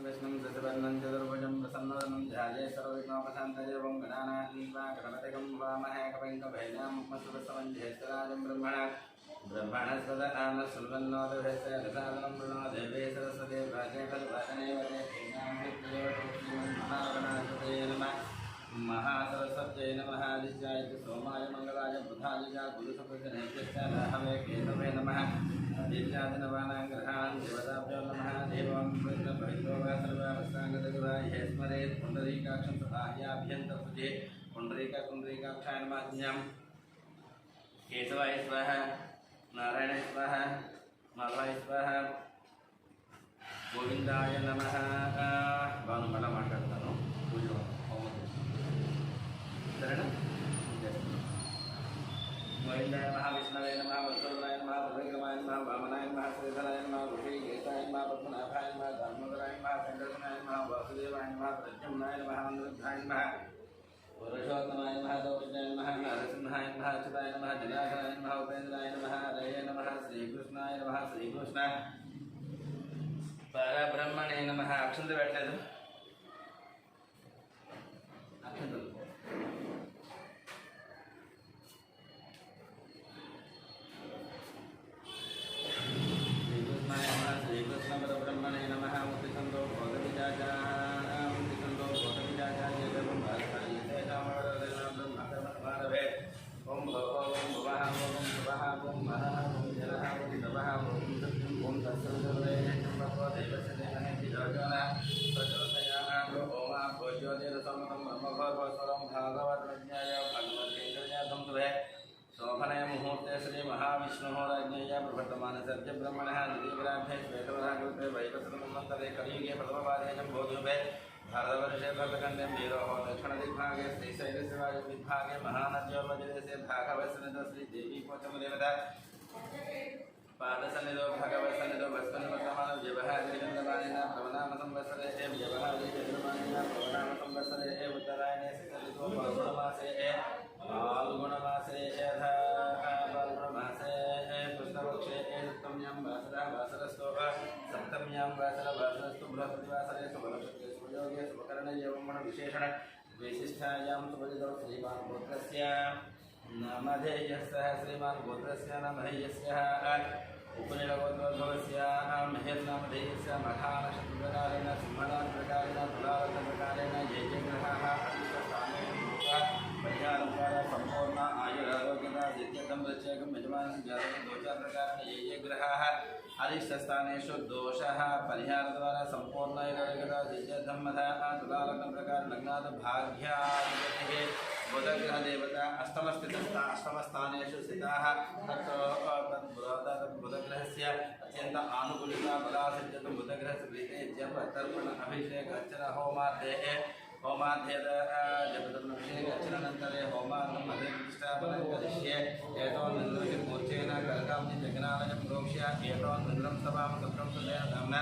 विष्णुं शशिवर्णं चतुर्भुजं प्रसन्नवदनं ध्याये सर्वविघ्नोपशान्तये ओं गणानान्वा गणपतिगं वामहे कविं कवैनामुपमस्तुतस्तवं ज्येष्ठराजं ब्रह्मणस्पद आनशृण्वन्नोदभ्यस्य रसादनं वृणो देवे सरस्वती प्राचे खल्वाचने वदे महागणाधिपतये नमः महासरस्वत्यै नमः आदित्याय सोमाय मंगलाय बुधाय गुरुसुप्रजनेभ्यश्च हवे केतवे नमः आदित्यादिनवानां ग्रहान् देवताभ्यो नमः देवं पवित्रो वा सर्वावस्थाङ्गतगुराय हे स्मरेत् पुण्डरीकाक्षं सहायाभ्यन्तर्भुजे पुण्डरीकाक्षाय नमः केशवाय स्वाहा नारायणाय स्वाहा माधवाय स्वाहा गोविंदाय नमः बानु मला మాట్లాడతాను పూజ సరేనా గోవిందాయ నమః విష్ణవే నమః వసుదేవాయ నమః త్రివిక్రమాయ నమః వామనాయ నమః శ్రీధరాయ నమః ఋషికేశాయ నమః పద్మనాభాయ నమః దామోదరాయ నమః సంకర్షణాయ నమః వాసుదేవాయ నమః ప్రద్యుమ్నాయ నమః అనిరుద్ధాయ నమః पुरुषोत्तमाय नमः दौर्जन्याय नमः नरसिंहाय नमः अच्युताय नमः जनार्दनाय नमः उपेन्द्राय नमः हरये नमः श्रीकृष्णाय नमः श्रीकृष्ण परब्रह्मणे नमः अक्षंत పెట్టలేదు అక్షంతలు శ్రీకృష్ణాయ నమః శ్రీకృష్ణ పరబ్రహ్మణే నమః ముక్తికందో ముక్తికందో ओम भव ओम भवः ओम भवः ओम महः ओम जलः ओम तपः ओम सत्यं ओम तत्सवितुर्वरेण्यं भर्गो देवस्य धीमहि धियो यो नः प्रचोदयात् ओम भोज्योतिरसमतं ब्रह्मभवस्वरं भागवतज्ञाय भगवद्गीतायां तुभे शोभने मुहूर्ते श्री महाविष्णुः राज्ञेय प्रवर्तमान सत्य ब्रह्मणः द्वितीयग्राभे श्वेतवराकृते वैवस्वतमन्तरे कलियुगे प्रथमपादे जम्बोद्युभे भारतवर्षे भरतखण्डे वीरोः दक्षिणदिग्भागे श्रीशैलस्य वायुर्विभागे महानद्योपजले भागवत्सनिधो श्रीदेवीपोचमदेवता पादसन्निधो भगवत्सन्निधो भस्मनिवर्तमानो व्यवहारिगन्धमानेन भवनामसंवत्सरे व्यवहारिगन्धमानेन भवनामसंवत्सरे उत्तरायणे सलितो फाल्गुणमासे फाल्गुणमासे फाल्गुणमासे कृष्णपक्षे सप्तम्यां वासरः वासरस्तो सप्तम्यां वासरस्तु बृहस्पतिवासरे सुबलक्षत्रे सुयोगे सुभकरणे एवं विशेषण वैशिष्ठ्यां सुभजितो श्रीमान् गोत्रस्य नामधेयस्य श्रीमान् गोत्रस्य नामधेयस्य उपनिलगोत्रोद्भवस्य महेर्नामधेयस्य मखानक्षत्रप्रकारेण सिंहनाथप्रकारेण तुलारथप्रकारेण ये ये ग्रहाः अधिष्ठस्थानेषु परिहारद्वारा संपूर्ण आयुरारोग्यता नित्यतं प्रत्येकं यजमानस्य जातकं दोषाप्रकारेण ये ये ग्रहाः अधिष्ठस्थानेषु दोषः परिहारद्वारा संपूर्ण आयुरारोग्यता नित्यतं तुलारथप्रकारेण लग्नात् भाग्याधिपतिः बुधग्रहदेवता अष्टमस्थानेषु स्थिताः बुधग्रहस्य अत्यन्त आनुकूलिता बलासिद्ध्यर्थं बुधग्रहस्य प्रीते जप तर्पण अभिषेक अर्चन होमाध्येन जपतर्पणाभिषेक अर्चनानन्तरे होमार्थं मध्यप्रतिष्ठापनं करिष्ये एतोन्निर्मूर्छेन करकाम्नि जगनालयं प्रोक्ष्य एतोन्निर्मलं सभां सत्रं सुदया धाम्ना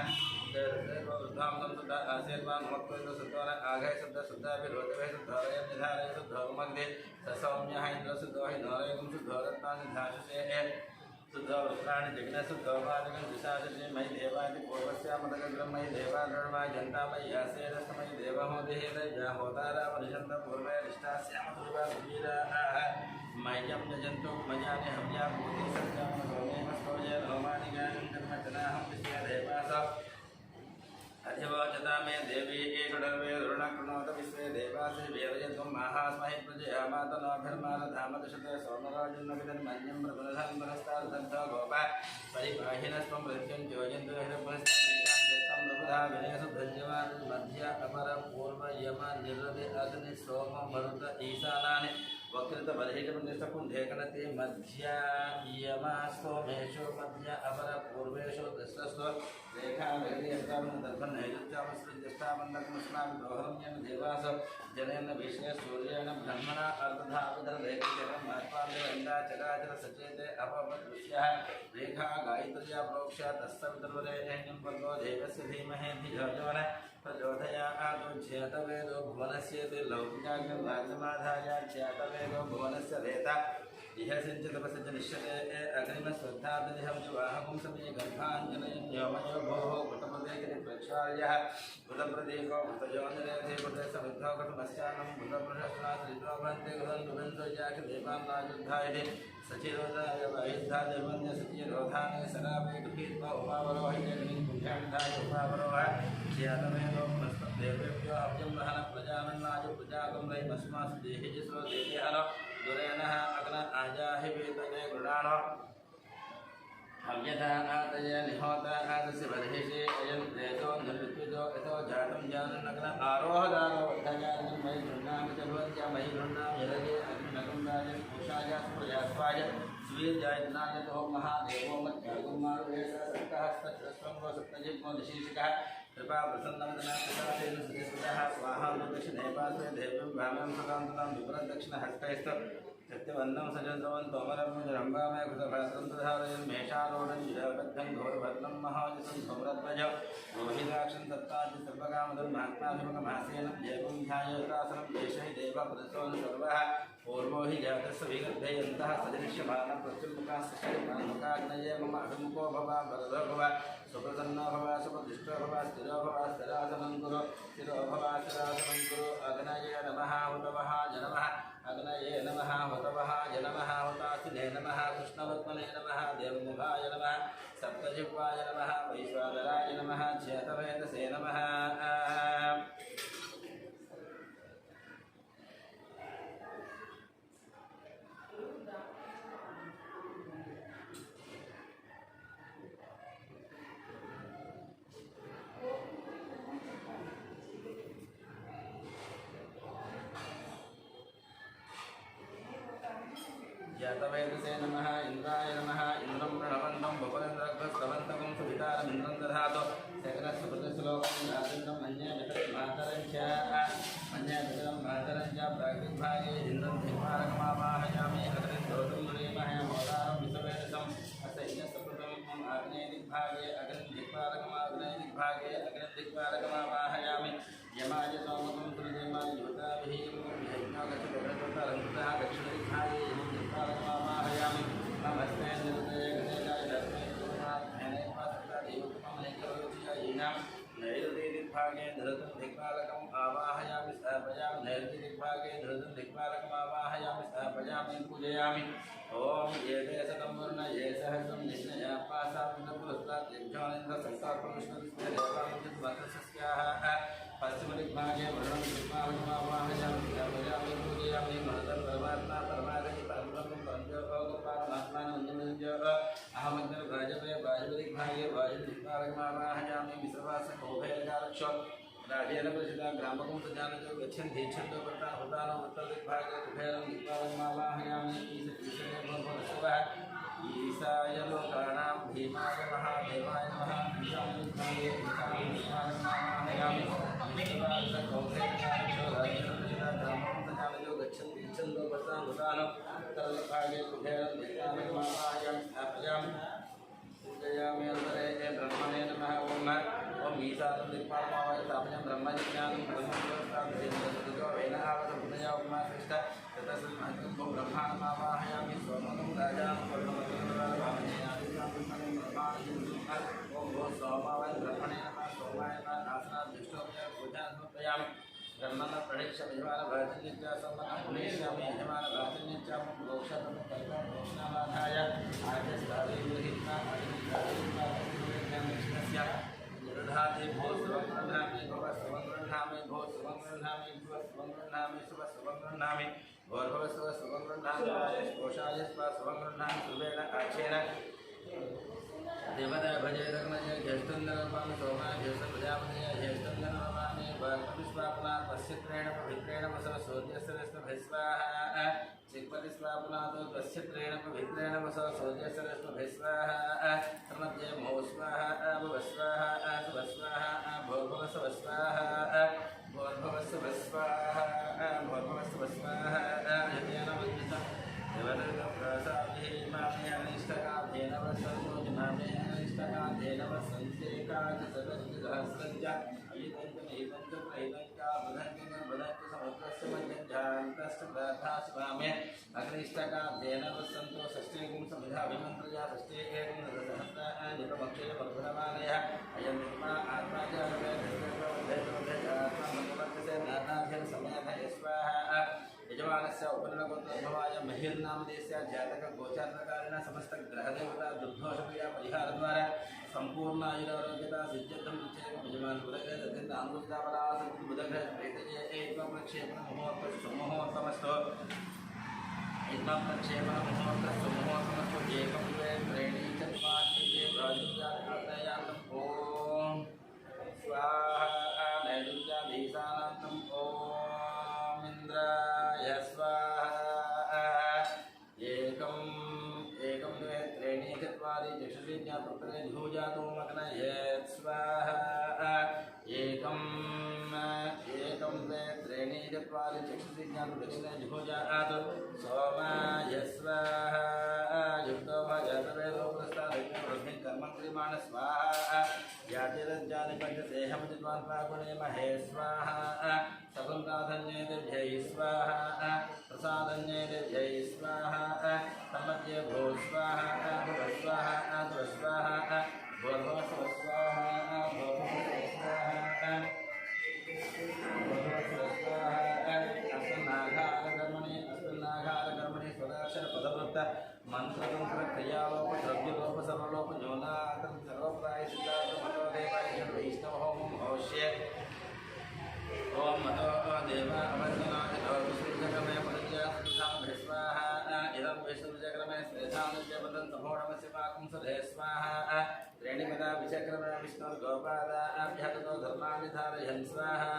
वृद्धामतं शुद्ध आशीर्वान् मत्वेन्द्र शुद्धोन आघय शुद्ध शुद्धाभिरोधवे शुद्धोरय निधारय शुद्धोमग्धे सौम्यः इन्द्र शुद्धो हि नौरयं शुद्धो रत्नानि धाशुषे शुद्धो वृत्राणि जग्न शुद्धो पादकं दिशाशे मयि देवादि पूर्वस्यामदग्रं मयि देवाधर्मा जन्ता मयि आसेरस्तमयि देवहोदेहेन या होतारावनिषन्त पूर्वे निष्ठास्यामधुर्वा सुवीराः मय्यं यजन्तु मयानि हव्या भूति सत्यां नोमेमस्तोजे नोमानि गानं जन्मजनाहं विश्वदेवास अधिवचता मे देवी एषडर्वे दुर्णकृणोत विश्वे देवासि वेदयत्वं महास्महि प्रजयामातनोभिर्मानधामदशते सोमराजन्नविदन्मन्यं प्रबुधन्मनस्तादग्धो गोपा परिपाहिनस्त्वं प्रत्यं योजन्तु हिरपुरस्तं प्रबुधा विनयसुभज्यवान् मध्य अपर पूर्व यम निरति अग्नि सोम मरुत ईशानानि वक्रत बलिहितपुण्यस्तपुण्डेकनते मध्य यमस्तोमेषु मध्य अपर पूर्वेषु दशस्तु रेखा नैरुत्यामस्मृतिष्ठामन्दकमुष्णामि दोहरम्यं देवास जनेन विष्णे सूर्येण ब्रह्मणा अर्धधातुधररेखितं महात्मादेवन्दा चराचर सचेते अपवदृश्यः रेखा गायत्र्या प्रोक्ष्य तस्तवितर्वरेण्यं भर्गो देवस्य धीमहि धियो यो नः प्रचोदयात् ज्ञातवेदो भुवनस्य लौकिकाग्निं राज्यमाधाय ज्ञातवेदो भुवनस्य रेता इहसिञ्च तपसञ्च निश्चते अग्निमश्रद्धादनिहं विवाहं समे गर्भाञ्जनयं योमयो भोः कुटुम्बदेकनि प्रक्षाल्यः बुधप्रदेको बुधयोनिरेधे बुधे समिद्धो कुटुमस्यानं बुधप्रशस्ना श्रीद्रोभन्ते गुदन्तुबन्धोजाकदेवां राजुद्धायते सचिरोधाय वायुद्धा देवन्य सचिरोधाने सरापे गृहीत्वा उपावरोहिते पुण्यन्धाय उपावरोह श्यातमेनो देवेभ्यो अभ्यं वहन प्रजानन्नाय प्रजागं वैमस्मासु देहिजसो देहिहन दुरेणः अग्न आजाहि वेदने गृणानो अव्यथा आतय निहोता आदस्य बर्हिषे अयं तेजो नृत्युजो यतो जातं जाननग्न आरोहदारो वर्धयानं मयि गृह्णामि च भवत्या मयि गृह्णामि यदगे अग्निनगुण्डाय स्फोषाय स्फुर्यास्वाय स्वीर्जायज्ञायतो महादेवो मत्यागुमारुवेशः सप्तहस्तस्रस्वङ्गो सप्तजिह्मो निशीर्षिकः कृपा प्रसन्नवदनाकृतातेन सुतिस्मृतः स्वाहा दक्षिणेपास्वे देव्यं भाम्यं सदान्ततां विपरदक्षिणहस्तैस्तु सत्यवन्दं सजस्रवं तोमरं रम्भामय कृतभासन्तधारयन् मेषारोढं जिराबद्धं घोरभद्रं महाजसं धूम्रध्वज रोहिताक्षं दत्ताद्य सर्वकामदं महात्माभिमुखमासेनं देवं ध्यायतासनं देशहि देवप्रसोन् सर्वः पूर्वो हि जातस्य विगर्भयन्तः सदृश्यमानः प्रत्युन्मुखाः सृष्टिमान्मुखाग्नये मम अभिमुखो भव वरदो भव सुप्रसन्नो भव सुप्रतिष्ठो भव स्थिरो भव स्थिरासनं कुरु स्थिरो भव स्थिरासनं कुरु अग्नये नमः हुतवः जनमः अग्नये नमः हुतवः जनमः हुतासिने नमः कृष्णवत्मने नमः देवमुखाय नमः सप्तजिह्वाय नमः वैश्वानराय नमः चेतवेदसे नमः जातवेदसे नमः इंद्राय नमः इंद्रं प्रणवन्तं भुवनेन्द्रग्रस्तवन्तकं सुवितारमिन्द्रं दधातु सकलसुभृतश्लोकं राजेन्द्रं मन्ये मातरं च प्राग्दिग्भागे इन्द्रं धिक्पालकमावाहयामि अग्निर्धोतं गृणीमहे मोदारं विषवेदसं असैन्यसकृतं आग्नेयदिग्भागे अग्निर्दिक्पालकमाग्नेयदिग्भागे अग्निर्दिक्पालकमावाहयामि यमाय सोमकं सुरदेमाय युवताभिः यज्ञोगच्छतरङ्कृतः दक्षिणदिग्भागे दिक्पालकमावाहयामि नमस्ते निरुदये गणेशाय लक्ष्मी नैरुदिग्भागे धृतं दिक्पालकम् आवाहयामि स्थापयामि नैरुदिग्भागे धृतं दिक्पालकम् आवाहयामि स्थापयामि पूजयामि ओम ये देशतं वर्ण ये सहस्रं निष्णया पासामिन्द्रपुरस्तात् यज्ञानेन्द्रसंस्कारपविष्णुदेवामुचितमतसस्याः पश्चिमदिग्भागे वर्णं दिक्पालकम् आवाहयामि स्थापयामि पूजयामि महतं परमात्मा परमागति परब्रह्मं परमज्योतिः परमात्मानमन्यमञ्जो अहमग्निर्भाजवे वायुदिग्भागे वायुदिक्पालकम् आवाहयामि विश्रवासकोभयकारक्षो राजेन प्रसिद्धा ग्रामकं सजानजो गच्छन्ति छन्दो वर्ता हुतानो उत्तरदिग्भागे कुबेरं दिक्पालकम् आवाहयामि ईशने भवस्वः ईशाय लोकानां भीमाय महादेवाय नमः ईशाय दिग्भागे दिक्पालकम् आवाहयामि विश्रवासकोभयकारक्षो राजेन प्रसिद्धा ग्रामकं सजानजो गच्छन्ति छन्दो वर्ता हुतानो उत्तरदिग्भागे कुबेरं दिक्पालकम् आवाहयामि स्थापयामि पूजयामि अन्तरे ब्रह्मणे नमः ओम ईशानं दिक्पालकमावाहयामि स्थापयामि ब्रह्मज्ञानं ब्रह्मज्योतिर्गो वैनहावतमुदया उमाकृष्ट ततस्महत्तं ब्रह्माणमावाहयामि सोमनं राजानं ओम भो सोमावाय ब्रह्मणे नमः सोमाय नमः आसनाधिष्ठोपय पूजां समर्पयामि ब्रह्मण प्रणीक्ष यजमान भाजन्यत्या सम्मनं पुनेष्यामि यजमान भाजन्यत्या मोक्षतं कल्पमोक्षणामाधाय आर्यस्थावेन्द्रहित्वा आर्यस्थावेन्द्रहित्वा निरुधाते भो स्वंगृह्णामि भव स्वंगृह्णामि भो स्वंगृह्णामि भव स्वंगृह्णामि शुभ स्वंगृह्णामि भोर्भव शुभ स्वंगृह्णामि कोशाय स्वा स्वंगृह्णामि सुवेण आक्षेण देवता भजे रग्नजय ज्येष्ठन्दनपामि सोमाय ज्येष्ठप्रजापतये ज्येष्ठन्दनपामि वाक्पतिस्वापनात् पश्यत्रेण पवित्रेण वसव सोऽध्यस्सरस्वभिस्वाहा चिक्पतिस्वापनात् पश्यत्रेण पवित्रेण वसव सोऽध्यस्सरस्वभिस्वाहा प्रमध्ये महो स्वाहा भवस्वाहा शुभस्वाहा भोर्भवस्वस्वाहा भोर्भवस्वस्वाहा भोर्भवस्वस्वाहा यज्ञानवद्वितं देवदत्तप्रसादेन वसन्तोजिमामेन वसन्तेकाचितदर्शसहस्रञ्च अयितञ्च नैतञ्च प्रहितञ्च बधन्ति समुद्रस्य मध्यञ्जान्तश्च प्रार्थास्वामे अग्निष्टकाब्देन वसन्तो षष्ठेकं समिधाभिमन्त्रया षष्ठेकं निपमक्षय वर्धनमानयः अयं निर्मा आत्माचारवेदस्य समयः स्वाहा यजमानस्य उपनगोत्रोद्भवाय महिर्नामदेस्य जातकगोचारकारिण समस्तग्रहदेवता दुर्दोषक्रिया परिहारद्वारा संपूर्ण आयुरारोग्यता सिद्ध्यर्थं निश्चयं यजमान बुधग्रह आमृतापरासक्ति बुधग्रह प्रेतये एकप्रक्षेपण मुहूर्तमस्तु प्रक्षेपण मुहूर्तमस्तु एकं द्वे त्रीणि चत्वारि प्राजुर्यान्तम् ॐ स्वाहा नैरुत्याधीशानान्तम् ॐ इन्द्राय स्वाहा एकं द्वे त्रीणि चत्वारि चक्षुषी ज्ञातृत्रे जुहुजातो मग्नये स्वाहा एकं द्वे त्रीणि चत्वारि चक्षुषी ज्ञातृदक्षिणे जुहुजात सोमाय स्वाहा युक्तो भजतवेदो प्रस्तादग्नि कर्मं क्रियमाण स्वाहा यातिरज्जानि पञ्चसेहमजिद्वान् पाकुणे महे स्वाहा सकुन्ताधन्ये दिव्यै स्वाहा प्रसादन्ये दिव्यै स्वाहा सम्मध्ये भो स्वाहा भुव स्वाहा ध्व स्वाहा भूर्भुवस्व स्वाहा भूर्भुवस्व स्वाहा अस्मन्नाघारकर्मणि स्वदाक्षरपदवृत्त मंत्रतंत्रक्रियालोप द्रव्यलोप सर्वलोप न्यूनातं सर्वप्राय सिद्धार्थ मनोदेवाय वैष्णवहोमं भविष्ये ओम मतो देव अवन्दनाय विष्णुजक्रमे पदज्ञासुधां स्वाहा इदं विष्णुजक्रमे श्रेधानुज्य वदन् तमोणमस्य पाकं सदे स्वाहा त्रीणिपदा विचक्रमे विष्णुर्गोपादाभ्यतो धर्माणि धारयन् स्वाहा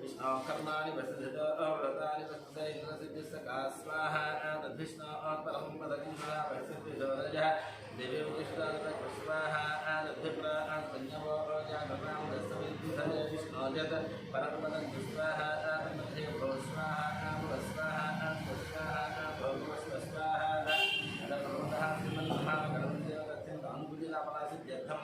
विष्णोकर्माणि वसुधितो व्रतानि वसुधे इन्द्रसिद्धिस्सका स्वाहा तद्विष्णोः परं पदकं सदा वसुधिदोरजः दिव्यविष्टादक स्वाहा तद्विप्राकन्यवो जागरां दस्सविद्धे विष्णोजत परमपदं स्वाहा मध्ये भो स्वाहा भुव स्वाहा स्वाहा भोगवस्व स्वाहा तदप्रमदः श्रीमन्महागणपतिदेवदत्तानुकूलिलापनासिद्ध्यर्थं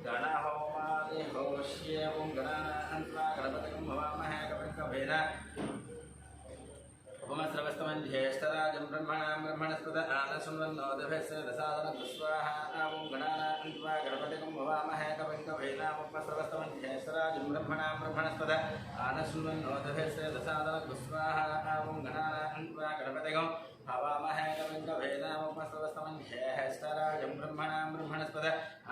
गणहोमादि होष्ये ॐ गणानां गणपतिं भवामहे कविं उपमस्रवस्तमं ज्येष्ठराजं ब्रह्मणस्पद आनशृण्वन्नोदभस्य रसादनस्वाहा ॐ गणानां गणपतिं भवामहे कविं कवीनामुपमस्रवस्तमं ज्येष्ठराजं ब्रह्मणस्पद आनशृण्वन्नोदभस्य रसादनस्वाहा ॐ गणानां गणपतिं भवामहे कविं कवीनामुपमस्रवस्तमं ज्येष्ठराजं ब्रह्मणस्पद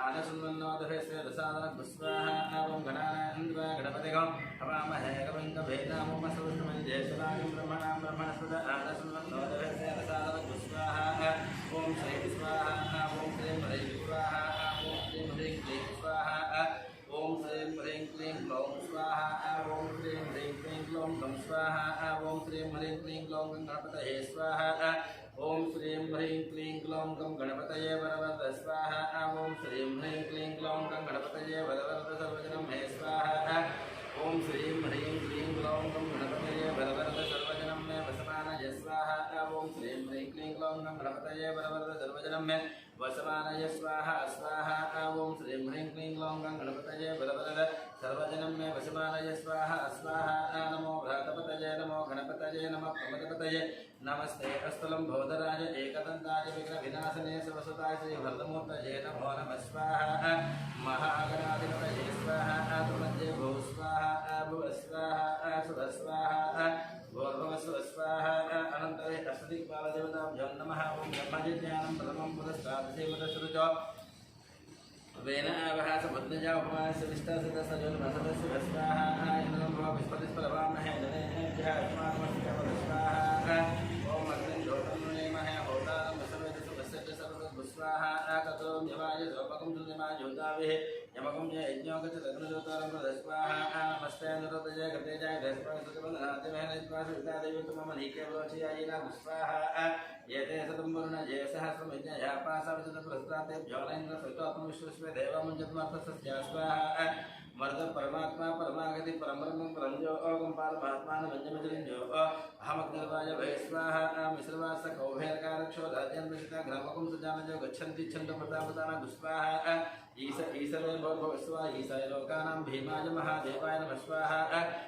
आनशृण्वन्नोदभस्य रसादनस्वाहा ॐ गणानां गणपतिं भवामहे कविं कवीनामुपमस्रवस्तमं ज्येष्ठराजं ब्रह्मणस्पद आनशृण्वन्नोदभस्य रसादनस्वाहा ॐ श्रीं स्वाहा ॐ श्रीं ह्रीं स्वाहा ॐ श्रीं ह्रीं क्लीं स्वाहा ॐ श्रीं ह्रीं क्लीं ग्लौं स्वाहा ॐ श्रीं ह्रीं क्लीं ग्लौं गं स्वाहा ॐ श्रीं ह्रीं क्लीं ग्लौं गणपतये स्वाहा ॐ श्रीं ह्रीं क्लीं ग्लौं गं गणपतये वरवरद स्वाहा ॐ श्रीं ह्रीं क्लीं ग्लौं गं गणपतये वरवरद सर्वजनं मे स्वाहा ॐ श्रीं ह्रीं क्लीं ग्लौं गं गणपतये वरवरद सर्वजनं मे वसमानय स्वाहा ॐ श्रीं ह्रीं क्लीं ग्लौं गं गणपतये वरवरद सर्वजनं मे वसमानय स्वाहा स्वाहा ॐ श्रीं ह्रीं क्लीं ग्लौं गं गणपतये वरवरद सर्वजनं मे वसमानय स्वाहा स्वाहा नमो भ्रातपतये नमो गणपतये नमः प्रमदपतये नमस्ते अस्तुलं भोदराय एकदन्ताय विघ्नविनाशने सरस्वताय श्रीभरतमूर्तये नमो नमः स्वाहा महागणाधिपतये स्वाहा तुमध्ये भो स्वाहा भुव स्वाहा सुव स्वाहा भूर्भुवस्व स्वाहा अनन्तरे अष्टदिक्पालदेवताभ्यो नमः ॐ ब्रह्मजिज्ञानं प्रथमं पुरस्ताद्देवतश्रुतो वेनावहासमुद्नजा उपमास्य विष्टासितसजोन्मसदस्य स्वाहा इन्द्रं भव विस्पतिस्परवामहे जनेभ्यः अस्माकमस्तिकपदस्वाहा ॐ अग्निं ज्योतं नुनेमहे होतारं वसवेदसुभस्य च सर्वतद्भुस्वाहा ततो यमाय द्रौपकं सुनिमाय ज्योताविः यमकं च यज्ञोगचदग्नज्योतारं प्रदस्वाहा नमस्ते निरोधजय कृतेजाय धस्वादिमेहनस्वादितादेवी मम नीकेवलोचयायिना स्वाहा एते सतं वरुण जय सहस्रमिज्ञया पासावचतप्रस्ताते ज्वालेन्द्र सवितोत्मविश्वस्वे देवमुञ्जत्मर्थस्य स्वाहा मर्द परमात्मा परमागति परब्रह्म परंजो ओम परमात्मान मंजमजलिंजो अहमग्निर्वाय वैश्वाहा मिश्रवास कौभेरकारक्षो राजन्वसिता ग्रामकुं सजानजो गच्छन्ति छन्दपदापदाना दुष्वाहा ईसरे भवस्वा ईसाय लोकानां भीमाय महादेवाय नमः स्वाहा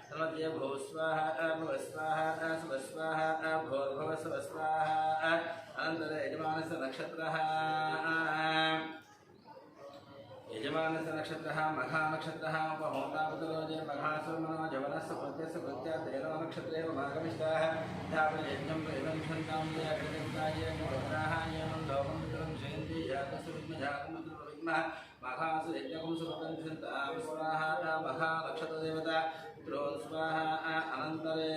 तन्मध्ये भवस्वाहा भवस्वाहा सुवस्वाहा भोर्भवस्वाहा अनन्तरे यजमानस्य नक्षत्रः यजमानस्य नक्षत्रः मघा नक्षत्रः उपहोतावतरोजे मघासुर्मनो जवनस्य प्रत्यस्य प्रत्या तेनो नक्षत्रेव माघमिष्टाः धावयज्ञं प्रेदं क्षन्तां ये अग्निदेवताय गोत्राः येनं लोकं पितरं जयन्ति जातस्य विद्मजातं विद्मः मघासु यज्ञकं सुकृतं क्षन्तां स्वाहा मघा नक्षत्रदेवता पितॄन् स्वाहा अनन्तरे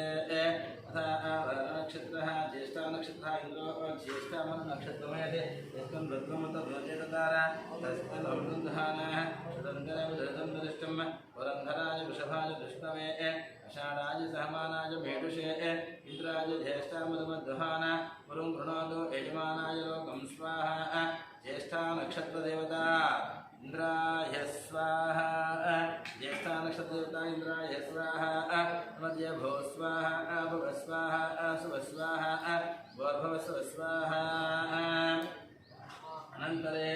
नक्षत्रः ज्येष्ठा नक्षत्रः इन्द्रो ज्येष्ठामन नक्षत्रमयते यस्मिन् रुद्रमतध्वजेततारा तस्मिन् अमृतधानः सुदन्तरं दृष्टं पुरन्धराय वृषभाय विष्णवे आषाढाय सहमानाय मेढुषे इन्द्राय ज्येष्ठामधुमध्वहान पुरुं गृह्णातु यजमानाय लोकं स्वाहा ज्येष्ठा नक्षत्रदेवता इंद्राय स्वाहा ज्येष्ठा नक्षत्रदेवता इंद्राय स्वाहा मध्य भो स्वाहा भव स्वाहा शुभ स्वाहा भोर्भव स्वाहा अनन्तरे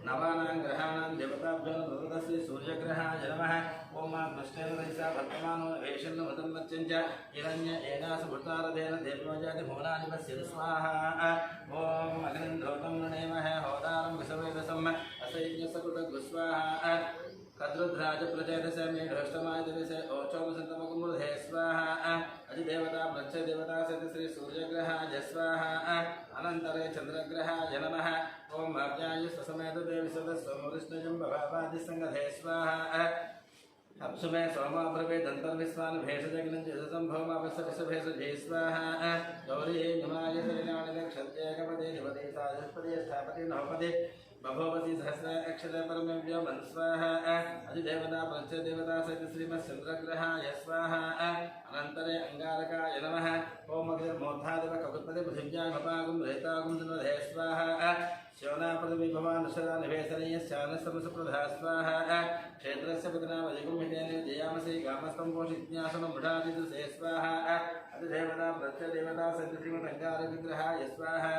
नवानां ग्रहाणां देवताभ्यो नमः श्री सूर्यग्रहाय नमः ओम दृष्टेन्द्रैसा वर्तमानो वेषन्नमतं मत्यञ्च हिरण्य एनास भूतारधेन देवोजाति भुवनानि पश्यन् स्वाहा ओम अग्निन्धोतं नृणेमः होतारं विषवेदसम् असैज्ञसकृतगुस्वाहा कद्रुध्राज प्रचेतस मेढोष्टमाय दिवसे ओचोमसन्तमकुमृधे स्वाहा अधिदेवता प्रत्यदेवता सति श्री सूर्यग्रहाय स्वाहा अनन्तरे चन्द्रग्रहाय नमः ओम अव्याय स्वसमेत देवी सदस्वमृष्णजं भवादिसङ्गधे स्वाहा अप्सुमे सोमाब्रवे दन्तर्विस्वान् भेषजग्नं जसम्भवमावसविषभेषजे स्वाहा गौरी निमाय शैलानि दक्षत्येकपदे निपदे साधस्पदे स्थापति नवपदे बभवती सहस्र अक्षर परमेभ्यो मन स्वाहा अधिदेवता पंचदेवता सहित श्रीमच्चंद्रग्रहाय स्वाहा अनंतरे अंगारकाय नमः ओम अग्निर्मोधादेव ककुत्पदे पृथिव्यामपागुं रेतागुं जन्मधे स्वाहा श्योनापदवि भवान् शरा निवेशनीयश्चानस्तमसप्रधा स्वाहा क्षेत्रस्य पतनामधिगुं हितेन जयामसि गामस्तं पोषिज्ञासनं मृढादिदुसे स्वाहा अधिदेवता प्रत्यदेवता सहित श्रीमदंगारविग्रहाय स्वाहा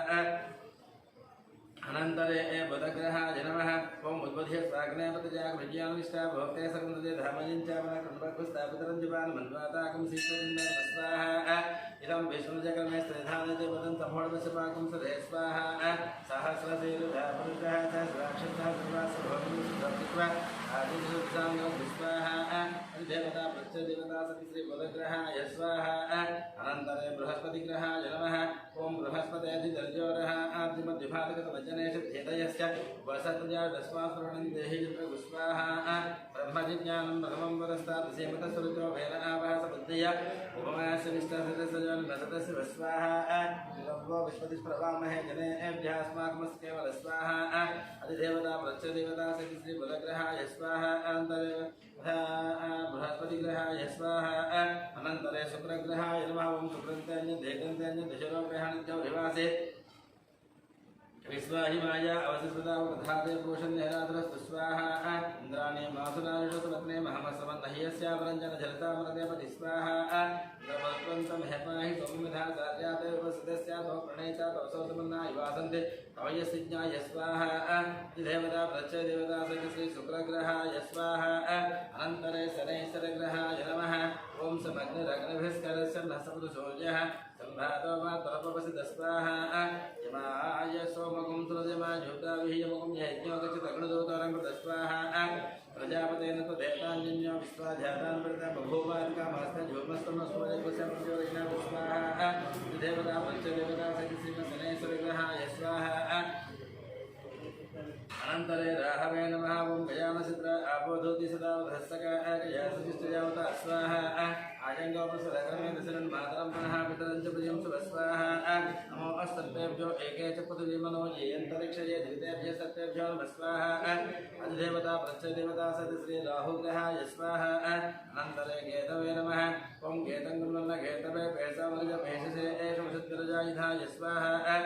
अनन्तरे बुधग्रहाय नमः ओम उद्बोध्य स्वाग्नेपतिजागृज्ञाननिष्ठा भोक्ते सर्वदे धामजिञ्चामनकुण्डकुस्थापितरञ्जपान् मन्वाताकं सीतोदिन्दं स्वाहा इदं विष्णुजगमे स्त्रिधानते पदं सम्भोडवशपाकं सदे स्वाहा सहस्रशीलः पुरुषः सहस्राक्षसः सर्वास्वभोगित्वा आदिशुद्धाङ्गं स्वाहा देवता प्रत्यदेवता सति श्री बुधग्रहाय स्वाहा अनन्तरे बृहस्पतिग्रहाय नमः ओम बृहस्पतिर्जोरः आदिमध्यभागतवचनेषु भेदयश्च वसत्या दस्मास्मरणं देहि स्वाहा ब्रह्मजिज्ञानं प्रथमं पुरस्तात् सीमतस्वरुचो वेद आवासबुद्धया उपमास्य निष्ठासदस्यजन् वसतस्य स्वाहा नमो विश्वतिस्प्रभामहे जनेभ्यस्माकमस्केवल स्वाहा अधिदेवता प्रत्यदेवता सति श्री बुधग्रहाय स्वाहा अनन्तरे बृहस्पतिग्रहाय स्वाहा अनन्तरे शुक्रग्रहाय नमः ओम शुक्रन्तेन्य देकन्तेन्य दशरोग्रहाणित्यो विवासे विश्वाहिमाया अवसिस्मृता उपधाते पुरुषन्यराधरस्तु स्वाहा इन्द्राणि मासुनायुषसुरत्ने महमसमन्नह्यस्यापरञ्जन जलतामरदेवति स्वाहा द्रवत्वन्तं हेपाहि सौम्यधा सार्याते उपसदस्यातो प्रणेता तवसोतमन्ना युवासन्ते तवयसिज्ञाय स्वाहा देवता प्रत्यदेवता सति श्री शुक्रग्रहाय स्वाहा अनन्तरे शनैश्वरग्रहाय नमः ओम समग्निरग्निभिस्करस्य नसपुरुषोजः संभातो वा तपवसि स्वाहा यमाय सोमकुं सुरजमाय ज्योताभियमुकुं यज्ञो गच्छति अग्निदोतारं स्वाहा प्रजापतेन तु देवतान्यन्यो विश्वाध्यातान् प्रता बभूवादिकामहस्ते ज्योतिस्तमस्वयकुस्य प्रचोदयिना स्वाहा देवता पंचदेवता सति श्रीमशनैश्वरग्रहाय स्वाहा अनन्तरे राहवे नमः ओम गजानसिद्र आपोधोति सदा भ्रस्तकायासुचिष्टयावता स्वाहा आजङ्गोपसरकर्मे दशरन् मातरं पुनः पितरं च प्रियं स्वाहा नमो अस्तभ्यो एके च पृथिवीमनो ये अन्तरिक्षये द्वितेभ्यः सत्यभ्यो नमः स्वाहा अधिदेवता प्रत्यदेवता सति श्री राहुग्रहाय स्वाहा अनन्तरे केतवे नमः ओम केतं गुणवन्न केतवे पेषामृज पेषसे एष वशद्गरजायुधाय स्वाहा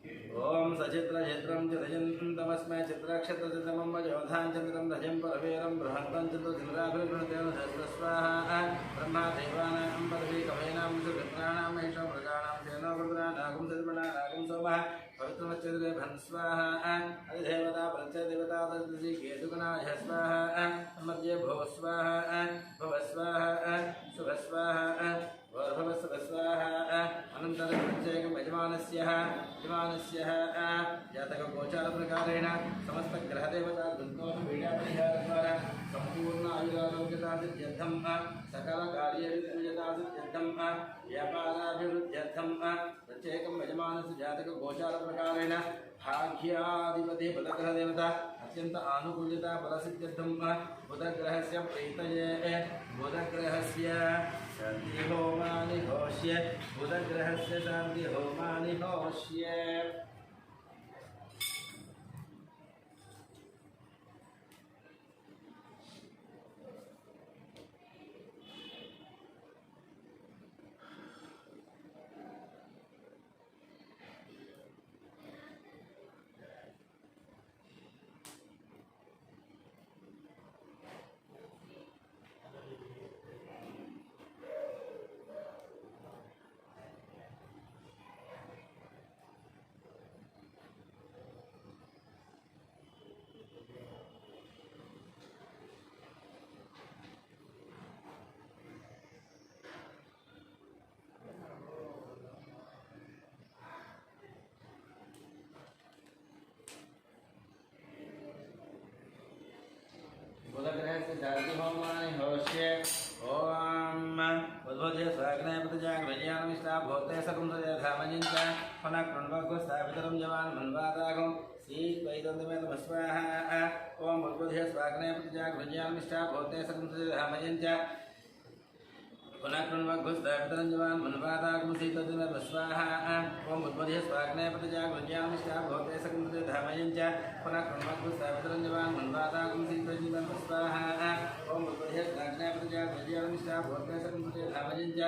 ओम सचित्र चित्रं चित्रयन्तमस्मै चित्राक्षत्रचितमं वजोधां चन्द्रं रजं परवीरं बृहन्तं चतुर्दिनराभिर्गुणतेन सहस्रस्वाहा ब्रह्मा देवानां पदवी कवयनां सुमित्राणां महेशो मृगाणां तेनो गुरुनागं सद्मनागं सोमः पवित्रमच्चन्द्रे भन्स्वाहा अधिदेवता पंचदेवता तद्दि केतुगणाय स्वाहा मध्ये भवस्वाहा भवस्वाहा शुभस्वाहा वैभवस्वाहा अनन्तरं प्रत्येकं यजमानस्य जातकगोचारप्रकारेण समस्तग्रहदेवता दुर्गोपीडापरिहारद्वारा सम्पूर्ण आयुरारोग्यतासिद्ध्यर्थं सकलकार्यसिद्ध्यर्थं व्यापाराभिवृद्ध्यर्थं प्रत्येकं यजमानस्य जातकगोचारप्रकारेण भाग्याधिपति बुधग्रहदेवता अत्यंत आनुकूल्यता फलसिद्ध्यर्थं बुधग्रहस्य प्रीतये बुधग्रहस्य शान्ति होमानि होष्य बुधग्रहस्य शान्ति होमानि होष्य बुधग्रहस्य शान्ति होमानि होष्य ओम बुधोदय स्वाग्नय प्रतिजाग्रज्ञानमिष्टा भूते सकुंसजय धामजिञ्च पुनः कृण्वगुस्तापितरं जवान् मन्वादागं सीत्वैदन्तमेतमस्वाहा ओम बुधोदय स्वाग्नय प्रतिजाग्रज्ञानमिष्टा भूते सकुंसजय धामजिञ्च पुनः कृण्वगुस्तापितरं जवान् मन्वादागं सीत्वैदन्तमेतमस्वाहा ओम बुधोदय स्वाग्नय प्रतिजाग्रज्ञानमिष्टा भूते सकुंसजय धामजिञ्च पुनः कृण्वगुस्तापितरं जवान् मन्वादागं सीत्वैदन्तमेतमस्वाहा ओम बुधोदय स्वाग्नय प्रतिजाग्रज्ञानमिष्टा भूते सकुंसजय धामजिञ्च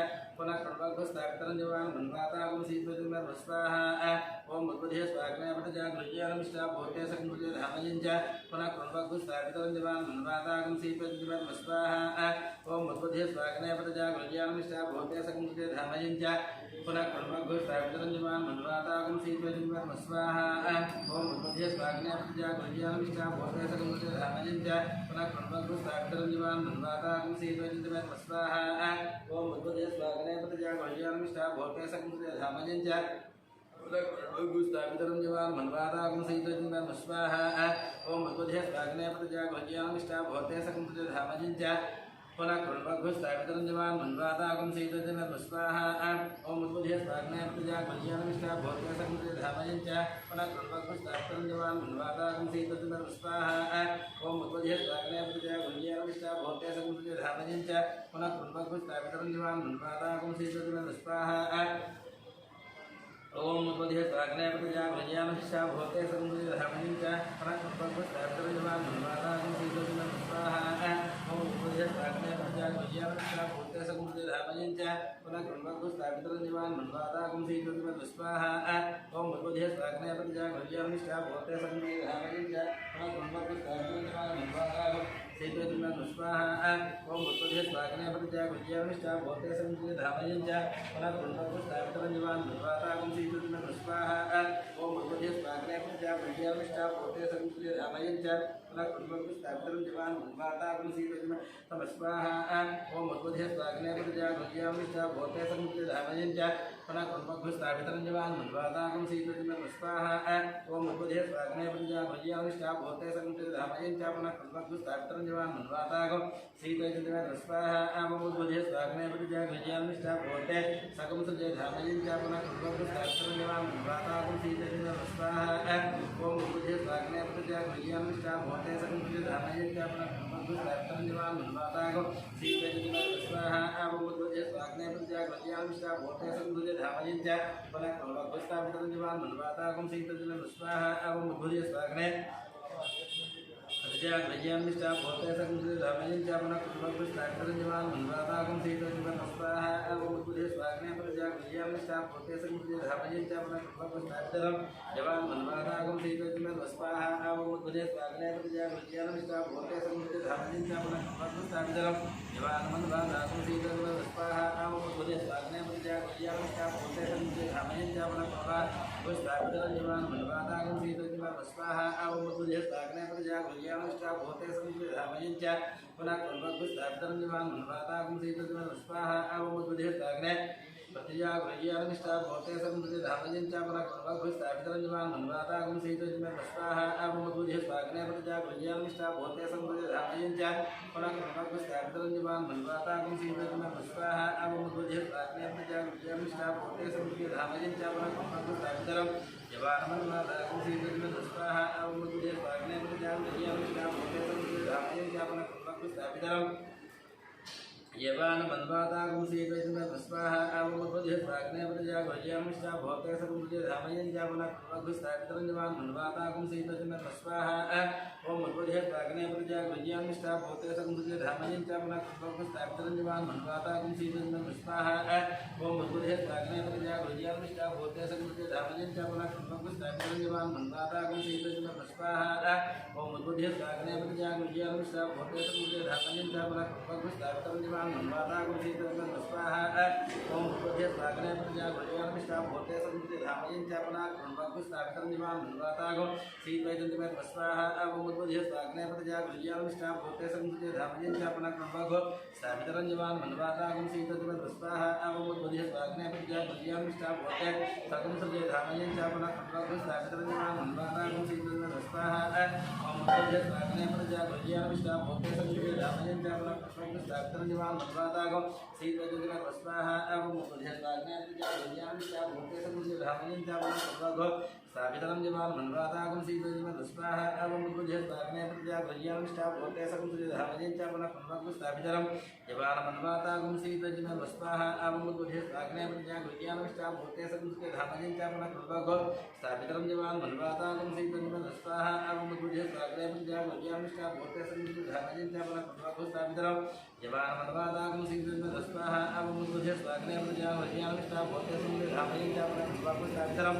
पुनः कृण्वगुस्तापितरं जवान् मन्वादागं सीत्वैदन्तमेतमस्वाहा ओम बुधोदय स्वाग्नय प्रतिजाग्रज्ञानमिष्टा भूते सकुंसजय धामजिञ्च पुनः कृण्वगुस्तापितरं जवान् मन्वादागं सीत्वैदन्तमेतमस्वाहा ओम बुधोदय स्वाग्नय प्रतिजाग्रज्ञानमिष्टा भूते सकुंसजय धामजिञ्च पुनः कृण्वगुस्तापितरं जवान् मन्वादागं सीत्वैदन्तमेतमस्वाहा ओम बुधोदय स्वाग्नय प्रतिजाग्रज्ञानमिष्टा भूते सकुंसजय धामजिञ्च पुनः कृण्वगुस्तापितरं जवान् मन्वादागं सीत्वैदन्तमेतमस्वाहा ओम बुधोदय स्वाग्नय प्रतिजाग्रज्ञानमिष्टा भूते सकुंसजय धामजिञ्च गुस्तापितरं जवान् मन्वादागं सीत्वैदन्तमेतमस्वाहा ओम बुधोदय स्वाग्नय प्रतिजाग्रज्ञानमिष्टा भूते सकुंसजय धामजिञ्च पुनः कृण्वगुस्तापितरं जवान् मन्वादागं सीत्वैदन्तमेतमस्वाहा ओम बुधोदय स्वाग्नय प्रतिजाग्रज्ञानमिष्टा भूते सकुंसजय धामजिञ्च पुनः कृण्वगुस्तापितरं जवान् मन्वादागं सीत्वैदन्तमेतमस्वाहा ओम बुधोदय स्वाग्नय प्रतिजाग्रज्ञानमिष्टा भूते सकुंसजय धामजिञ्च पुनः कृण्वगुस्तापितरं जवान् मन्वादागं सीत्वैदन्तमेतमस्वाहा ओम बुधोदय स्वाग्नय प्रतिजाग्रज्ञानमिष्टा भूते सकुंसजय धामजिञ्च पुनः कृण्वगुस्तापितरं जवान् मन्वादागं सीत्वैदन्तमेतमस्वाहा ओम बुधोदय स्वाग्नय प्रतिजाग्रज्ञानमिष्टा भूते सकुंसजय धामजिञ्च पुनः कृण्वगुस्तापितरं जवान् मन्वादागं सीत्वैदन्तमेतमस्वाहा ओम बुधोदय स्वाग्नय प्रतिजाग्रज्ञानमिष्टा भूते सकुंसजय धामजिञ्च पुनः कृण्वगुस्तापितरं जवान् मन्वादागं सीत्वैदन्तमेतमस्वाहा ओम बुधोदय स्वाग्नय प्रतिजाग्रज्ञानमिष्टा भूते सकुंसजय धामजिञ्च पुनः कृण्वगुस्तापितरं जवान् मन्वादागं सीत्वैदन्तमेतमस्वाहा ओम बुधोदय स्वाग्नय प्रतिजाग्रज्ञानमिष्टा भूते सकुंसजय धामजिञ्च पुनः कृण्वगुस्तापितरं जवान् मन्वादागं सीत्वैदन्तमेतमस्वाहा ओम बुधोदय स्वाग्नय प्रतिजाग्रज्ञानमिष्टा भूते सकुंसजय धामजिञ्च पुनः कृण्वगुस्तापितरं जवान् मन्वादागं सीत्वैदन्तमेतमस्वाहा ओम बुधोदय स्वाग्नय प्रतिजाग्रज्ञानमिष्टा भूते सकुंसजय धामजिञ्च पुनः कृण्वगुस्तापितरं जवान् मन्वादागं सीत्वैदन्तमेतमस्वाहा ओम बुधोदय स्वाग्नय प्रतिजाग्रज्ञानमिष्टा भूते सकुंसजय धामजिञ्च पुनः कृण्वगुस्तापितरं जवान् मन्वादागं सीत्वैदन्तमेतमस्वाहा ओम बुधोदय स्वाग्नय प्रतिजाग्रज्ञानमिष्टा भूते सकुंसजय धामजिञ्च पुनः कृण्वगुस्तापितरं जवान् मन्वादागं सीत्वैदन्तमेतमस्वाहा ओम बुधोदय स्वाग्नय प्रतिजाग्रज्ञानमिष्टा भूते सकुंसजय धामजिञ्च पुनः कृण्वगुस्तापितरं जवान् मन्वादागं सीत्वैदन्तमेतमस्वाहा ओम बुधोदय स्वाग्नय प्रत्याग्रह्यं निष्ठाभूते सकुंसुते धामयं चापन कुर्वपुष्टाक्षरञ्जवान् मन्वातागं सीतोजिवनस्वाहा अवमुद्बुधे स्वाग्ने प्रत्याग्रह्यं निष्ठाभूते सकुंसुते धामयं चापन कुर्वपुष्टाक्षरं जवान् मन्वातागं सीतोजिवनस्वाहा अवमुद्बुधे स्वाग्ने प्रत्याग्रह्यं निष्ठाभूते सकुंसुते धामयं चापन कुर्वपुष्टाक्षरं जवान् मन्वातागं सीतोजिवनस्वाहा अवमुद्बुधे स्वाग्ने प्रत्याग्रह्यं निष्ठाभूते सकुंसुते धामयं चापन कुर्वपुष्टाक्षरं जवान् मन्वातागं सीतोजिवनस्वाहा अवमुद्बुधे स्वाग्ने प्रत्याग्रह्यं निष्ठाभूते सकुंसुते धामयं च पुनः कुर्वपुष्टाक्षरं जवान् मन्वातागं सीतोजिवनस्वाहा अवमुद्बुधे स्वाग्ने प्रत्याग्रह्यं निष्ठाभूते सकुंसुते धामयं च पुनः कुर्वपुष्टाक्षरं जवान् मन्वातागं सीतोजिवनस्वाहा अवमुद्बुधे स्वाग्ने प्रत्याग्रह्यं निष्ठाभूते सकुंसुते धामयं च पुनः कुर्वपुष्टाक्षरं जवान् मन्वातागं सीतोजिवनस्वाहा अवमुद्बुधे स्वाग्ने प्रत्याग्रह्यं निष्ठाभूते सकुंसुते धामयं च पुनः कुर्वपुष्टाक्षरं जवान् मन्वातागं सीतोजिवनस्वाहा अवमुद्बुधे स्वाग्ने प्रत्याग्रह्यं निष्ठाभूते सकुंसुते धामयं च पुनः कुर्वपुष्टाक्षरं यवान् मन्वातागं सीतोजिवनस्वाहा अवमुद्बुधे स्वाग्ने प्रत्याग्रह्यं निष्ठाभूते सकुंसुते धामयं च पुनः कुर्वपुष्टाक्षरं जवान् मन्वातागं सीतोजिवनस्वाहा अवमुद्बुधे स्वाग्ने प्रत्याग्रह्यं निष्ठाभूते सकुंसुते धामयं च पुनः कुर्वपुष्टाक्षरं जवान् मन्वातागं सीतोजिवनस्वाहा अवमुद्बुधे स्वाग्ने प्रत्याग्रह्यं निष्ठाभूते सकुंसुते धामयं च पुनः कुर्वपुष्टाक्षरं जवान् मन्वातागं सीतोजिवनस्वाहा अवमुद्बुधे स्वाग्ने प्रत्याग्रह्यं निष्ठाभूते सकुंसुते धामयं च पुनः कुर्वपुष्टाक्षरं जवान् मन्वातागं सीतोजिवनस्वाहा अवमुद्बुधे स्वाग्ने प्रत्याग्रह्यं निष्ठाभूते सकुंसुते धामयं च पुनः कुर्वपुष्टाक्षरं जवान् मन्वातागं सीतोजिवनस्वाहा अवमुद्बुधे स्वाग्ने प्रत्याग्रह्यं निष्ठाभूते सकुंसुते धामयं च पुनः कुर्वपुष्टाक्षरं जवान् मन्वातागं सीतोजिवनस्वाहा अवमुद्बुधे स्वाग्ने प्रत्याग्रह्यं निष्ठाभूते सकुंसुते धामयं च पुनः कुर्वपुष्टाक्षरं जवान् मन्वातागं सीतोजिवनस्वाहा अवमुद्बुधे स्वाग्ने प्रत्याग्रह्यं निष्ठाभूते सकुंसुते धामयं च पुनः कुर्वपुष्टाक्षरं जवान् मन्वातागं सीतोजिवनस्वाहा अवमुद्बुधे स्वाग्ने प्रत्याग्रह्यं निष्ठाभूते सकुंसुते धामयं च पुनः कुर्वपुष्टाक्षरं जवान् मन्वातागं सीतोजिवनस्वाहा अवमुद्बुधे स्वाग्ने प्रत्याग्रह्यं निष्ठाभूते सकुंसुते धामयं च पुनः कुर्वपुष्टाक्षरं जवान् मन्वातागं सीतोजिवनस्वाहा अवमुद्बुधे स्वाग्ने प्रत्याग्रह्यं निष्ठाभूते सकुंसुते धामयं च पुनः कुर्वपुष्टाक्षरं जवान् मन्वातागं सीतोजिवनस्वाहा अवमुद्बुधे स्वाग्ने प्रत्याग्रह्यं निष्ठाभूते सकुंसुते धामयं च पुनः कुर्वपुष्टाक्षरं जवान् मन्वातागं सीतोजिवनस्वाहा अवमुद्बुधे स्वाग्ने प्रत्याग्रह्यं निष्ठाभूते सकुंसुते धामयं च पुनः कुर्वपुष्टाक्षरं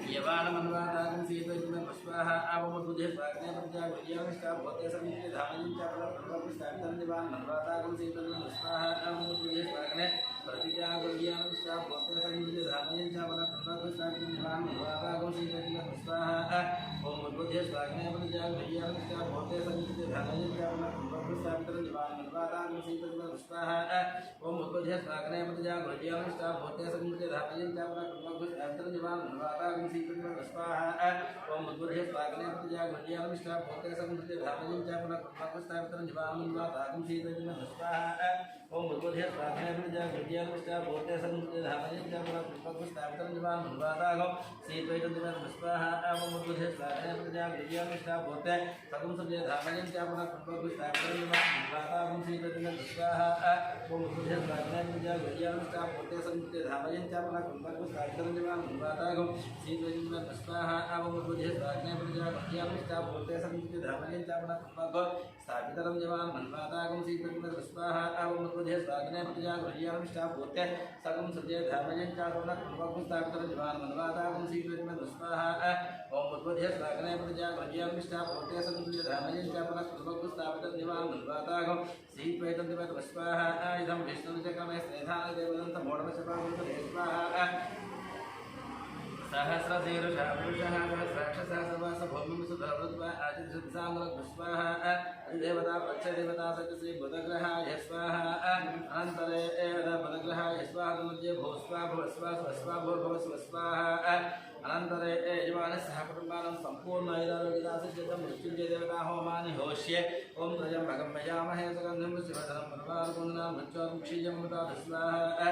यवान् मन्वातागं सीतोजिवनस्वाहा अवमुद्बुधे स्वाग्ने प्रत्याग्रह्यं निष्ठाभूते सकुंसुते धामयं च पुनः कुर्वपुष्टाक्षरं जवान् मन्वातागं सीतोजिवनस्वाहा अवमुद्बुधे स्वाग्ने प्रत्याग्रह्यं निष्ठाभूते सकुंसुते धामयं च पुनः कुर्वपुष्टाक्षरं जवान् मन्वातागं सीतोजिवनस्वाहा अवमुद्बुधे स्वाग्ने प्रत्याग्रह्यं निष्ठाभूते सकुंसुते धामयं च पुनः कुर्वपुष्टाक्षरं जवान् मन्वातागं सीतोजिवनस्वाहा अवमुद्बुधे स्वाग्ने प्रत्याग्रह्यं निष्ठाभूते सकुंसुते धामयं च पुनः कुर्वपुष्टाक्षरं जवान् मन्वातागं सीतोजिवनस्वाहा अवमुद्बुधे स्वाग्ने प्रत्याग्रह्यं निष्ठाभूते सकुंसुते धामयं च पुनः कुर्वपुष्टाक्षरं जवान् मन्वातागं सीतोजिवनस्वाहा अवमुद्बुधे स्वाग्ने प्रत्याग्रह्यं निष्ठाभूते सकुंसुते धामयं च पुनः कुर्वपुष्टाक्षरं जवान् मन्वातागं सीतोजिवनस्वाहा अवमुद्बुधे स्वाग्ने प्रत्याग्रह्यं निष्ठाभूते सकुंसुते धामयं च पुनः कुर्वपुष्टाक्षरं जवान् मन्वातागं सीतोजिवनस्वाहा अवमुद्बुधे स्वाग्ने प्रत्याग्रह्यं निष्ठाभूते सकुंसुते धामयं च पुनः कुर्वपुष्टाक्षरं जवान् मन्वातागं सीतोजिवनस्वाहा अवमुद्बुधे स्वाग्ने प्रत्याग्रह्यं निष्ठाभूते सकुंसुते धामयं च पुनः कुर्वपुष्टाक्षरं जवान् मन्वातागं सीतोजिवनस्वाहा अवमुद्बुधे स्वाग्ने प्रत्याग्रह्यं निष्ठाभूते सकुंसुते धामयं च पुनः कुर्वपुष्टाक्षरं जवान् मन्वातागं सीतोजिवनस्वाहा अवमुद्बुधे स्वाग्ने प्रत्याग्रह्यं निष्ठाभूते सकुंसुते धामयं च पुनः कुर्वपुष्टाक्षरं जवान् मन्वातागं सीतोजिवनस्वाहा इदं विष्णुचक्रमे स्नेहादेवदन्तमोढमशपाकुलस्वाहा सहस्रशीर्षः पुरुषः सहस्राक्षसः सवासभौमं सुधवृत्वा आदिशुद्धाङ्गलपुष्पाः अधिदेवता प्रत्यदेवता सचश्री बुधग्रहाय स्वाहा अनन्तरे बुधग्रहाय स्वाहा मध्ये भूस्वा भुवस्वा स्वस्वा भूर्भुवस्वस्वाहा अनन्तरे यजमानस्य कुटुम्बानां सम्पूर्ण ऐरारोग्यदासचितं मृत्युञ्जय देवता होमानि होष्ये ॐ त्र्यम्बकं यजामहे सुगन्धिं शिवधनं पर्वार्पुण्णां मृत्योर्मुक्षीयमृता स्वाहा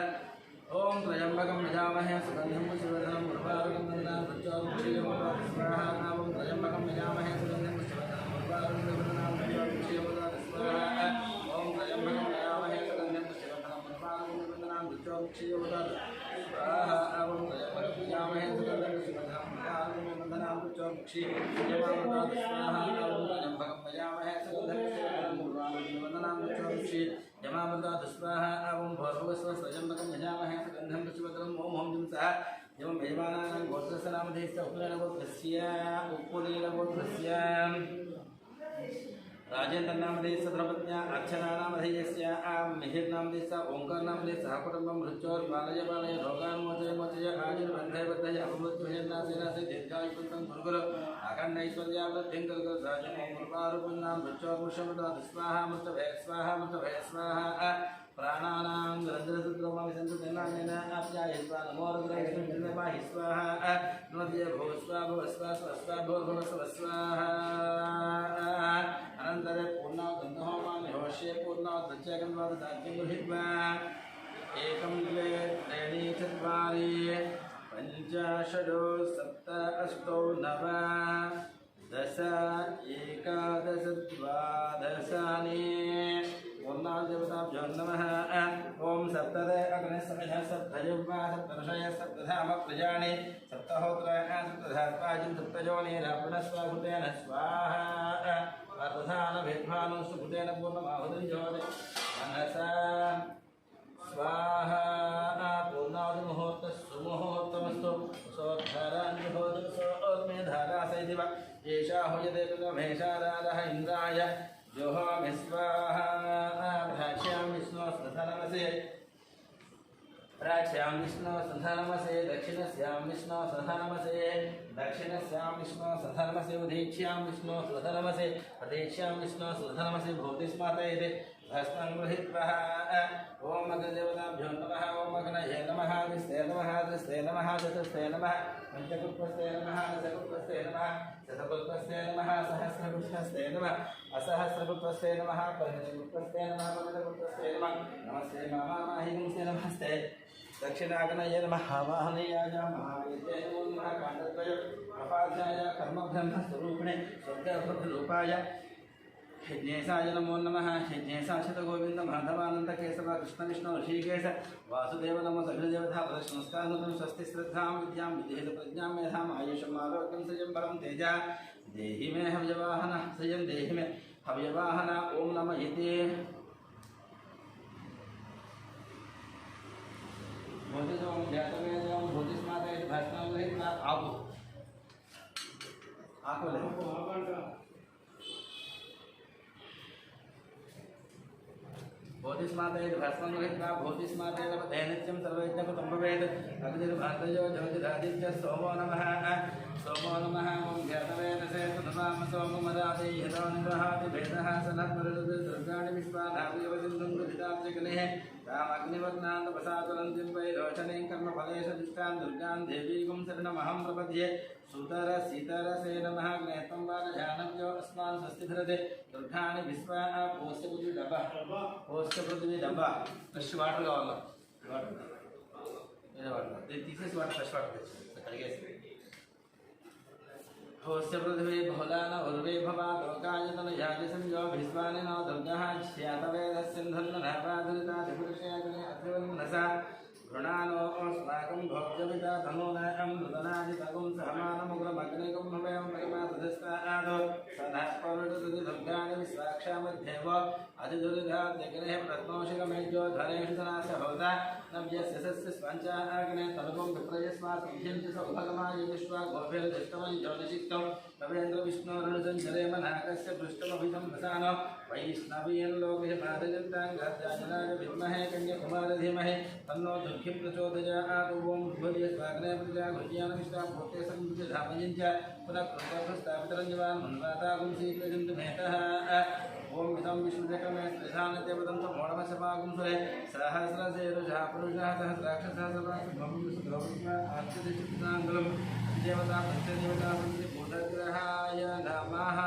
ओम त्र्यंबकं यजामहे सुगन्धिं पुष्टिवर्धनं उर्वारुकं मृत्योर्मुक्षीयमृता स्वाहा ओम त्र्यंबकं यजामहे सुगन्धिं पुष्टिवर्धनं उर्वारुकं मृत्योर्मुक्षीयमृता स्वाहा ओम त्र्यंबकं यजामहे सुगन्धिं पुष्टिवर्धनं उर्वारुकं मृत्योर्मुक्षीयमृता स्वाहा ओम त्र्यंबकं यजामहे सुगन्धिं पुष्टिवर्धनं उर्वारुकं मृत्योर्मुक्षीयमृता स्वाहा ओम यक्षि यमामृता दुस्वाहा ओम भूर्भुवस्वः स्वयंवकं यजामहे सुगन्धं पुष्पत्रं ओम हं जुं सः एवं यजमानानां गोत्रस्य नामधेयस्य उपनयनगोत्रस्य राजेंद्र नामधेयस्य धर्मपत्न्या अर्चना नामधेयस्य मिहिर नामधेयस्य ओंकार नामधेयस्य सहकुटुम्बं मृत्योर् बालय बालय रोगान्मोचय मोचय आयुर्बन्धय बद्धय अपमृत्युहेन्नासेनासे दीर्घायुपुत्रं गुरुकुल अखण्डैश्वर्यावृद्धिं कल्कल राजमो कृपारूपिणां मृत्योर्मुषमृता दुस्वाहा मृतभय स्वाहा प्राणानां रंध्रसूत्रमा विसन्तु तेनानेन आप्यायस्वा नमो रुद्राय स्वाहा नमोदय भवस्वा भवस्वा स्वस्वा भवस्वाहा अनंतर पूर्णावतंहोमान् होष्ये पूर्णावतंचकन्वाददाज्यं गृहीत्वा एकं द्वे त्रीणि चत्वारि पञ्च षड् सप्त अष्टौ नव दश एकादश द्वादशानि पूर्णादेवताभ्यो नमः ओम सप्तदे अग्निसमिधः सप्तयुग्मा सप्तर्षय सप्तधाम प्रजानि सप्तहोत्राय सप्तधात्वाजिं सप्तयोनिरपुनस्वाहुतेन स्वाहा प्रधान भेदभानु सुभुतेन पूर्णमाहुतिं ज्योति मनसा स्वाहा पूर्णाहुतिमुहूर्त सुमुहूर्तमस्तु सोद्धरान्युहोतिसोऽस्मे धारासैदिव एषा हुयते कृतमेषा राधः इन्द्राय जोहामि स्वाहा प्राच्यां विष्णो सधनमसे प्राच्यां विष्णो सधनमसे दक्षिणस्यां विष्णो सधनमसे दक्षिणस्यां विष्णो सधनमसे उदीच्यां विष्णो सधनमसे प्रतीच्यां विष्णो सधनमसे भूतिस्मातयते भस्मं गृहीत्वा ओम अग्निदेवताभ्यो नमः ओम अग्नये नमः दिस्ते नमः दिस्ते नमः चतुस्ते नमः पंचकुप्पस्ते नमः दशकुप्पस्ते नमः शतकुप्पस्ते नमः सहस्रकुप्पस्ते नमः असहस्रकुप्पस्ते नमः परिमितकुप्पस्ते नमः परिमितकुप्पस्ते नमः नमस्ते मामाहिंसे नमस्ते दक्षिणाग्नये नमः वाहनयाय महावीर्ये नमो नमः काण्डद्वय अपाध्याय कर्मब्रह्मस्वरूपिणे स्वर्गरूपाय यज्ञेशाय नमो नमः यज्ञेशाश्रित गोविंद माधवानंद केशव कृष्ण विष्णु ऋषिकेश वासुदेव नमो सगलदेवता प्रदर्शनस्कानुतं स्वस्ति श्रद्धां विद्यां विधेय प्रज्ञां मेधां आयुषम् आरोग्यं सजं बलं तेजा देहि मे हव्यवाहन सजं देहि मे हव्यवाहन ओम नमः इति भूतिजों जातवेदों भूतिस्माते भास्करं गृहीत्वा आको ले भूतिस्माते भस्मं गृहीत्वा भूतिस्माते दैनित्यं सर्वयज्ञकृतं भवेत् अग्निर्भातयो ज्योतिरादित्य सोमो नमः ओं ज्ञातवेदसे सुनवाम सोममदाते यतो निवहाति भेदः सनत्मरुद्रदुर्गाणि विश्वाधाविवसिन्धुं दुरिताब्जगणेः तामग्निवर्णान्तपसातुरन्तिं वै रोचनीं कर्मफलेषु दिष्टां दुर्गां देवीं शरणमहं प्रपद्ये सुतर सीतरसे नमः ज्ञातं वानजानव्यो अस्मान् स्वस्तिभरते दुर्गाणि विश्वा पोष्यपृथ्वी डब्बा पोष्यपृथ्वी डब्बा फ्रेश वाटर కావాలా వాటర్ వేరే వాటర్ తీసేసి వాటర్ ఫ్రెష్ వాటర్ కడిగేసి पोष्यपृथ्वी बहुलान उर्वे भवा लोकायतन याजि संजो भिस्वानि नो दुर्गः ध्यातवेदस्सिन्धन्नपादुरिताधिपुरुषयाजने अत्रिवन्नसा घृणानो अस्माकं भोज्यपिता तनूनां मृदनादितगुं सहमानमुग्रमग्निकं भवेयं परिमातधस्तादो सनः पवित्रति दुर्गाणि विश्वाक्षामध्येव अधिदुरिधाद्यग्नेः प्रत्नोषिकमेजो धरेषु धनास्य भवता नव्यस्य सस्य स्वाञ्चाग्ने तनुकं विप्रयस्मात् संध्यन्ति सौभगमाय विश्वा गोभिर्दृष्टमं ज्योतिषिक्तं तवेन्द्रविष्णोरुणसञ्चरे मनाकस्य पृष्ठमभितं वसानो वैष्णवीयं लोके मातजन्ताङ्गात्याजनाय विद्महे कन्याकुमारधीमहि तन्नो दुःखिं प्रचोदयात् ॐ भूर्य स्वाग्ने प्रजा भुज्यानमिष्टा भूते संयुज्यधामयञ्च पुनः कृतस्थापितरञ्जवान् मन्वातागुं सीतजन्तु मेतः ओम इदं विष्णुदेकमे स्त्रिधानदेवतं च मोडमशपागुं सुरे सहस्रसेरुषः पुरुषः सहस्राक्षसः आच्यदिचित्ताङ्गलं देवता प्रत्यदेवता भूतग्रहाय नमः